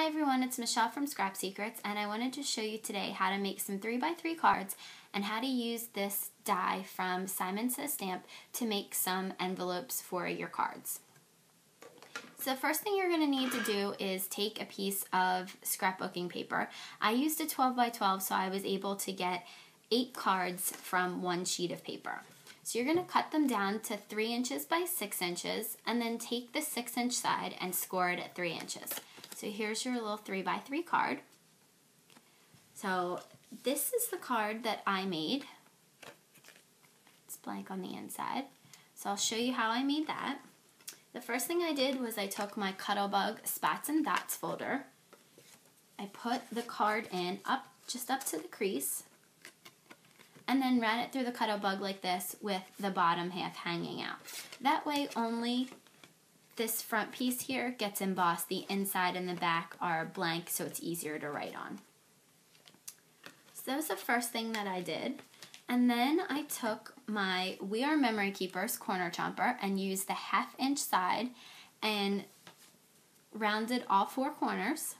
everyone, it's Michelle from Scrap Secrets, and I wanted to show you today how to make some 3x3 cards and how to use this die from Simon Says Stamp to make some envelopes for your cards. So the first thing you're going to need to do is take a piece of scrapbooking paper. I used a 12x12, so I was able to get 8 cards from one sheet of paper. So you're going to cut them down to 3 inches by 6 inches, and then take the 6-inch side and score it at 3 inches. So here's your little 3x3 card. So this is the card that I made. It's blank on the inside. So I'll show you how I made that. The first thing I did was I took my Cuttlebug Spots and Dots folder. I put the card in just up to the crease, and then ran it through the Cuttlebug like this with the bottom half hanging out. That way only this front piece here gets embossed. The inside and the back are blank, so it's easier to write on. So that was the first thing that I did. And then I took my We Are Memory Keepers corner chomper and used the 1/2 inch side and rounded all 4 corners.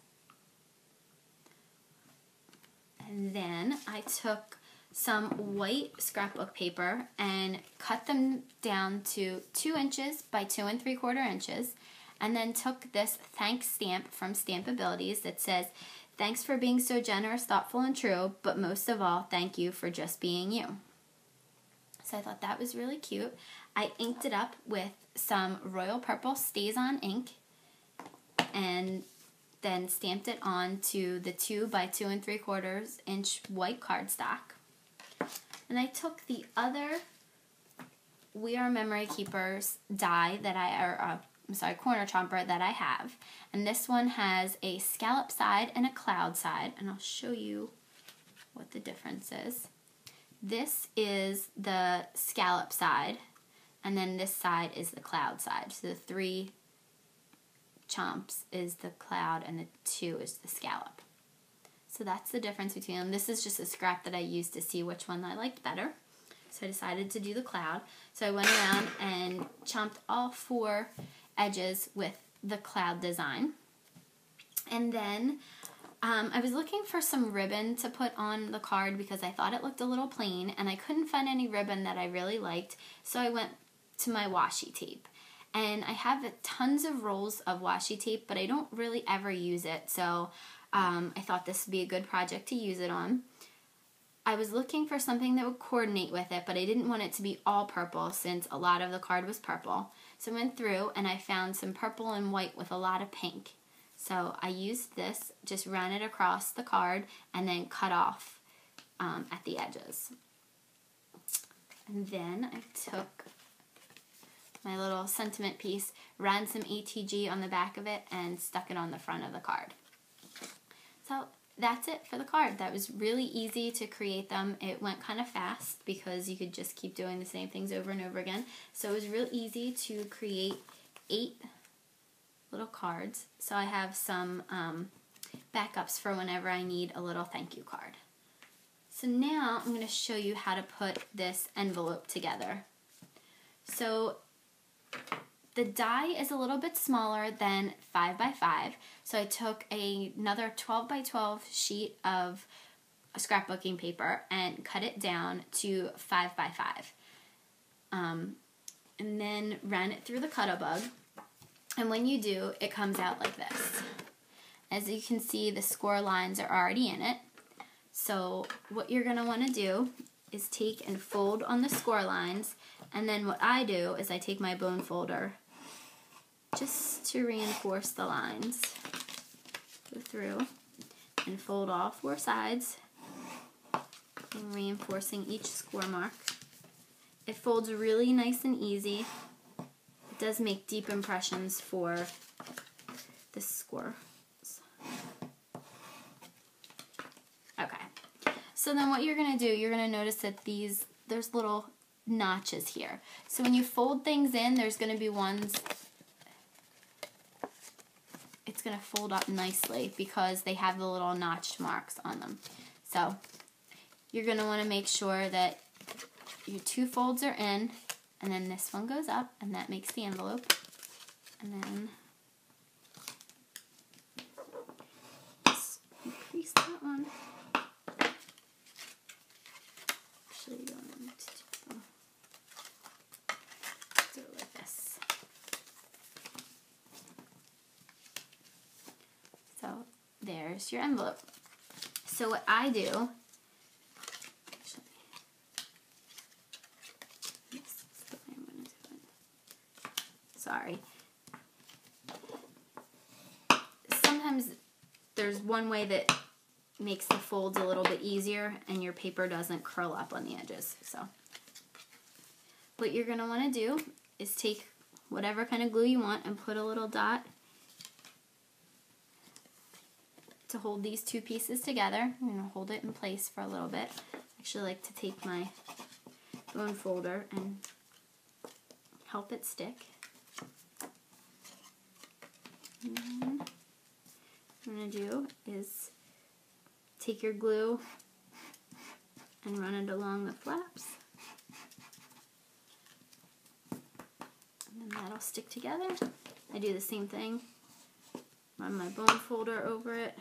And then I took some white scrapbook paper and cut them down to 2 inches by 2 3/4 inches, and then took this thanks stamp from Stampabilities that says, "Thanks for being so generous, thoughtful, and true, but most of all, thank you for just being you." So I thought that was really cute. I inked it up with some Royal Purple Stays On ink and then stamped it onto the 2 by 2 3/4 inch white cardstock. And I took the other We Are Memory Keepers die that corner chomper that I have. And this one has a scallop side and a cloud side. And I'll show you what the difference is. This is the scallop side, and then this side is the cloud side. So the 3 chomps is the cloud and the 2 is the scallop. So that's the difference between them. This is just a scrap that I used to see which one I liked better. So I decided to do the cloud. So I went around and chomped all 4 edges with the cloud design. And then I was looking for some ribbon to put on the card because I thought it looked a little plain, and I couldn't find any ribbon that I really liked. So I went to my washi tape. And I have tons of rolls of washi tape, but I don't really ever use it. So I thought this would be a good project to use it on. I was looking for something that would coordinate with it, but I didn't want it to be all purple since a lot of the card was purple. So I went through and I found some purple and white with a lot of pink. So I used this, just ran it across the card, and then cut off at the edges. And then I took my little sentiment piece, ran some ATG on the back of it, and stuck it on the front of the card. So that's it for the card. That was really easy to create them. It went kind of fast because you could just keep doing the same things over and over again. So it was real easy to create 8 little cards. So I have some backups for whenever I need a little thank you card. So now I'm going to show you how to put this envelope together. So the die is a little bit smaller than 5x5, so I took another 12x12 sheet of scrapbooking paper and cut it down to 5x5. And then ran it through the Cuttlebug, and when you do, it comes out like this. As you can see, the score lines are already in it, so what you're going to want to do is take and fold on the score lines, and then what I do is I take my bone folder just to reinforce the lines. Go through and fold all 4 sides and reinforcing each score mark. It folds really nice and easy. It does make deep impressions for the scores. Okay. So then what you're going to do, you're going to notice that there's little notches here. So when you fold things in, there's going to be ones, it's going to fold up nicely because they have the little notched marks on them. So you're going to want to make sure that your 2 folds are in, and then this one goes up, and that makes the envelope. And then there's your envelope. So what I do, sorry. Sometimes there's one way that makes the folds a little bit easier and your paper doesn't curl up on the edges. So what you're going to want to do is take whatever kind of glue you want and put a little dot to hold these two pieces together. I'm going to hold it in place for a little bit. I actually like to take my bone folder and help it stick. And what I'm going to do is take your glue and run it along the flaps. And then that'll stick together. I do the same thing. Run my bone folder over it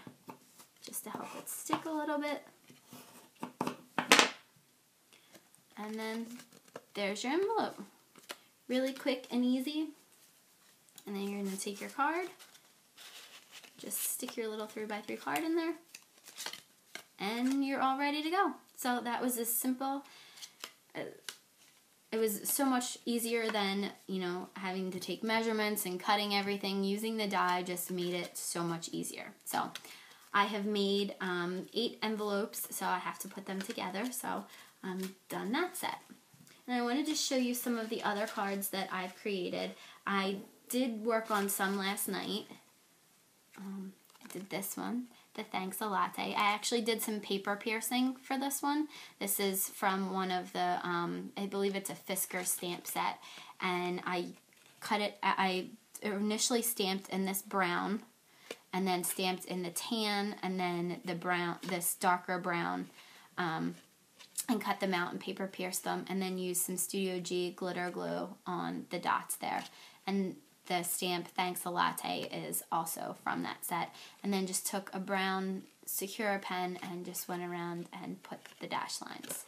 just to help it stick a little bit. And then there's your envelope. Really quick and easy. And then you're going to take your card, just stick your little 3x3 card in there, and you're all ready to go. So that was as simple. It was so much easier than, you know, having to take measurements and cutting everything. Using the die just made it so much easier. So I have made 8 envelopes, so I have to put them together. So I'm done that set. And I wanted to show you some of the other cards that I've created. I did work on some last night. I did this one, the Thanks a Latte. I actually did some paper piercing for this one. This is from one of the, I believe it's a Fisker stamp set. And I cut it, I initially stamped in this brown, and then stamped in the tan, and then the brown, this darker brown, and cut them out and paper pierced them, and then used some Studio G glitter glue on the dots there. And the stamp Thanks a Latte is also from that set. And then just took a brown Secura pen and just went around and put the dash lines.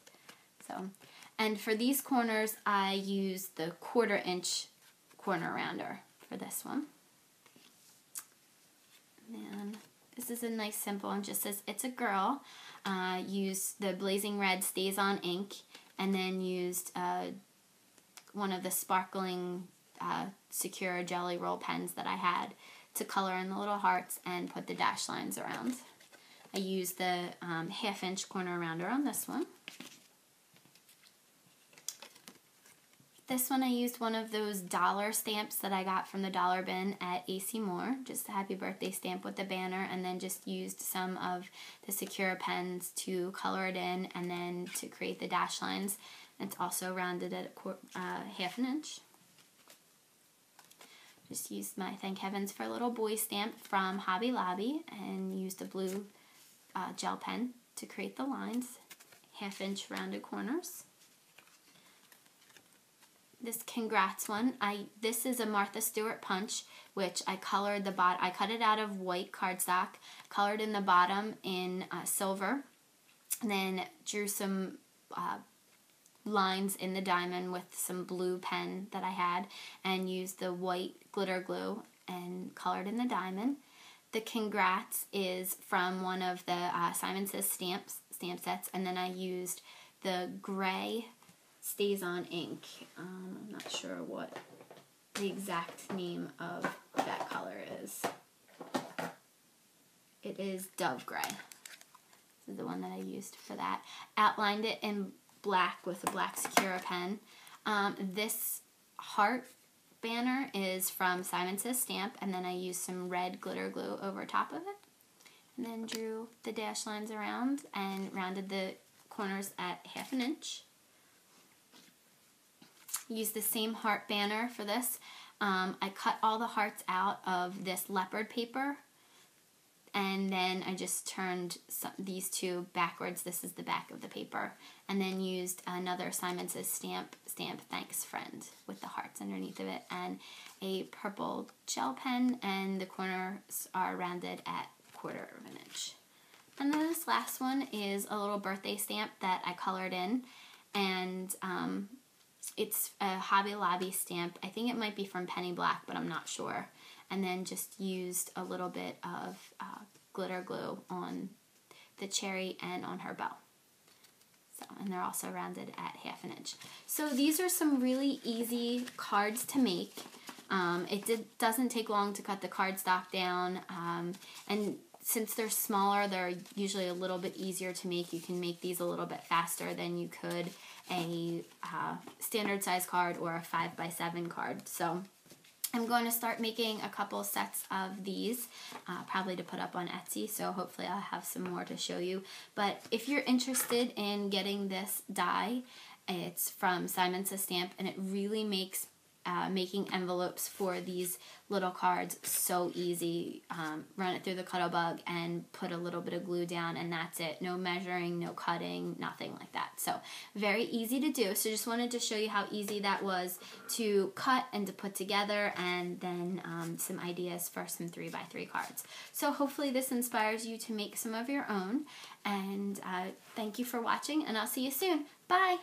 So, and for these corners, I used the 1/4 inch corner rounder for this one. And this is a nice simple one, just says it's a girl. Used the Blazing Red Stays On ink, and then used one of the sparkling Secura Jelly Roll pens that I had to color in the little hearts and put the dash lines around. I used the 1/2 inch corner rounder on this one. This one I used one of those dollar stamps that I got from the dollar bin at AC Moore, just a happy birthday stamp with the banner, and then just used some of the Secura pens to color it in and then to create the dash lines. It's also rounded at 1/2 inch. Just used my Thank Heavens for a Little Boy stamp from Hobby Lobby and used a blue gel pen to create the lines, 1/2 inch rounded corners. This Congrats one, this is a Martha Stewart punch, which I colored the bottom. I cut it out of white cardstock, colored in the bottom in silver, and then drew some lines in the diamond with some blue pen that I had, and used the white glitter glue and colored in the diamond. The Congrats is from one of the Simon Says stamp sets, and then I used the gray Stays On ink. I'm not sure what the exact name of that color is. It is Dove Gray. This is the one that I used for that. Outlined it in black with a black Secura pen. This heart banner is from Simon Says stamp, and then I used some red glitter glue over top of it. And then drew the dash lines around and rounded the corners at 1/2 inch. Used the same heart banner for this. I cut all the hearts out of this leopard paper, and then I just turned these two backwards. This is the back of the paper, and then used another Simon Says stamp Thanks Friend with the hearts underneath of it, and a purple gel pen, and the corners are rounded at 1/4 inch. And then this last one is a little birthday stamp that I colored in, and it's a Hobby Lobby stamp. I think it might be from Penny Black, but I'm not sure. And then just used a little bit of glitter glue on the cherry and on her bow. So, and they're also rounded at 1/2 inch. So these are some really easy cards to make. It doesn't take long to cut the cardstock down, and since they're smaller, they're usually a little bit easier to make. You can make these a little bit faster than you could a standard size card or a 5x7 card. So I'm going to start making a couple sets of these, probably to put up on Etsy, so hopefully I'll have some more to show you. But if you're interested in getting this die, it's from Simon Says Stamp, and it really makes making envelopes for these little cards so easy. Run it through the Cuttlebug and put a little bit of glue down, and that's it. No measuring, no cutting, nothing like that. So very easy to do. So just wanted to show you how easy that was to cut and to put together, and then some ideas for some 3x3 cards. So hopefully this inspires you to make some of your own, and thank you for watching, and I'll see you soon. Bye!